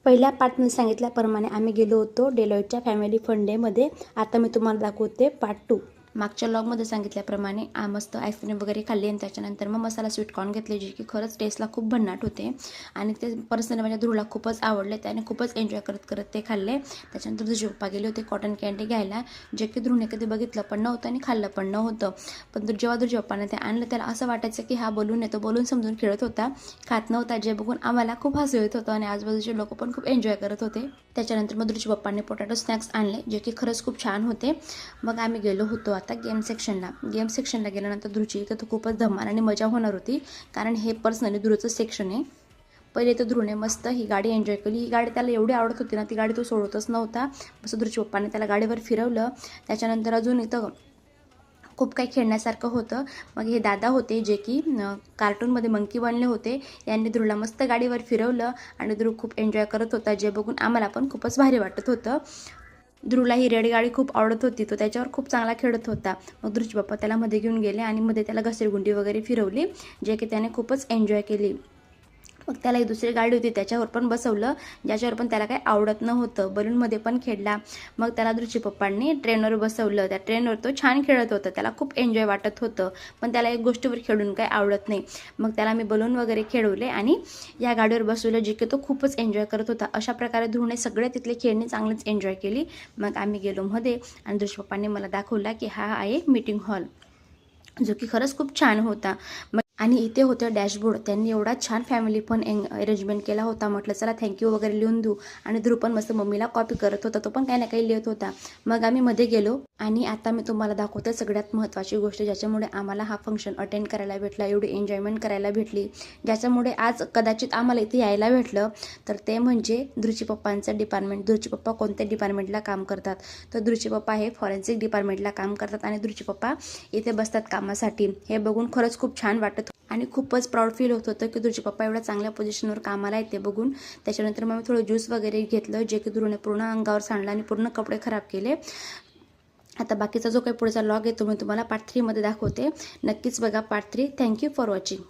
पहिल्या पार्टमध्ये सांगितल्याप्रमाणे आम्ही गेलो होतो डेलॉयटच्या फॅमिली फन डेमध्ये. आता मी तुम्हाला दाखवते पार्ट 2. मागच्या व्लॉगमध्ये सांगितल्याप्रमाणे मस्त आईस्क्रीम वगैरे खाल्ली आणि त्याच्यानंतर मग मसाला स्वीटकॉर्न घेतले, जे की खरंच टेस्टला खूप भन्नाट होते आणि ते पर्सनली माझ्या ध्रुवला खूपच आवडले. त्याने खूपच एन्जॉय करत करत ते खाल्ले. त्याच्यानंतर तुझे पप्पा गेले होते कॉटन कँडी घ्यायला, जे की ध्रुवने कधी बघितलं पण नव्हतं आणि खाल्लं पण नव्हतं. पण जेव्हा तुझ्या पप्पाने ते आणलं त्याला असं वाटायचं की हा बलून आहे, तो बलून समजून खेळत होता, खात नव्हता, जे बघून आम्हाला खूप हसू येत होतं आणि आजूबाजूचे लोक पण खूप एन्जॉय करत होते. त्याच्यानंतर मग ध्रुवच्या पप्पांनी पोटॅटो स्नॅक्स आणले, जे की खरंच खूप छान होते. मग आम्ही गेलो होतो आता गेम सेक्शनला गेल्यानंतर ध्रुवची इथं तर खूपच धमाल आणि मजा होणार होती, कारण हे पर्सनली ध्रुवचं सेक्शन आहे. पहिले तर ध्रुवने मस्त ही गाडी एन्जॉय केली. ही गाडी त्याला एवढी आवडत होती ना, ती गाडी तो सोडतच नव्हता. मस्त ध्रुवच्या पप्पाने त्याला गाडीवर फिरवलं. त्याच्यानंतर अजून इथं खूप काही खेळण्यासारखं होतं. मग हे दादा होते जे की कार्टूनमध्ये मंकी बनले होते. यांनी ध्रुवला मस्त गाडीवर फिरवलं आणि ध्रुव खूप एन्जॉय करत होता, जे बघून आम्हाला पण खूपच भारी वाटत होतं. ध्रुवला ही रेड गाडी खूप आवडत होती, तो त्याच्यावर खूप चांगला खेळत होता. मग ध्रुवचे पप्पा त्याला मध्ये घेऊन गेले आणि मध्ये त्याला घसरगुंडी वगैरे फिरवली, जे की त्याने खूपच एन्जॉय केली. मग त्याला एक दुसरी गाडी होती त्याच्यावर पण बसवलं, ज्याच्यावर पण त्याला काही आवडत नव्हतं. बलूनमध्ये पण खेळला. मग त्याला ध्रुवच्या पप्पांनी ट्रेनवर बसवलं. त्या ट्रेनवर तो छान खेळत होता, त्याला खूप एन्जॉय वाटत होतं. पण त्याला एक गोष्टीवर खेळून काही आवडत नाही. मग त्याला मी बलून वगैरे खेळवले आणि या गाडीवर बसवलं, जे की तो खूपच एन्जॉय करत होता. अशा प्रकारे ध्रुवने सगळे तिथले खेळणी चांगलीच एन्जॉय केली. मग आम्ही गेलो मध्ये आणि ध्रुवच्या पप्पांनी मला दाखवला की हा आहे मीटिंग हॉल, जो की खरंच खूप छान होता. आणि इथे होतं डॅशबोर्ड. त्यांनी एवढा छान फॅमिली पण अरेंजमेंट केला होता. म्हटलं चला थँक्यू वगैरे लिहून देऊ. आणि ध्रुव पण मस्त मम्मीला कॉपी करत होता, तो पण काही ना काही लिहित होता. मग आम्ही मध्ये गेलो आणि आता मी तुम्हाला दाखवते सगळ्यात महत्त्वाची गोष्ट, ज्याच्यामुळे आम्हाला हा फंक्शन अटेंड करायला भेटला, एवढी एन्जॉयमेंट करायला भेटली, ज्याच्यामुळे आज कदाचित आम्हाला इथे यायला भेटलं. तर ते म्हणजे ध्रुवच्या पप्पांचं डिपार्टमेंट. ध्रुवचे पप्पा कोणत्या डिपार्टमेंटला काम करतात, तर ध्रुवचे पप्पा हे फॉरेन्सिक डिपार्टमेंटला काम करतात आणि ध्रुवचे पप्पा इथे बसतात कामासाठी. हे बघून खरंच खूप छान वाटत आणि खूपच प्राऊड फील होत होतं की ध्रुवचे पप्पा एवढ्या चांगल्या पोझिशनवर कामाला येते बघून. त्याच्यानंतर मग मी थोडं ज्यूस वगैरे घेतलं, जे की ध्रुवने पूर्ण अंगावर सांडलं आणि पूर्ण कपडे खराब केले. आता बाकीचा जो काही पुढचा व्लॉग आहे तो मी तुम्हाला पार्ट 3 मध्ये दाखवते. नक्कीच बघा पार्ट 3. Thank you for watching.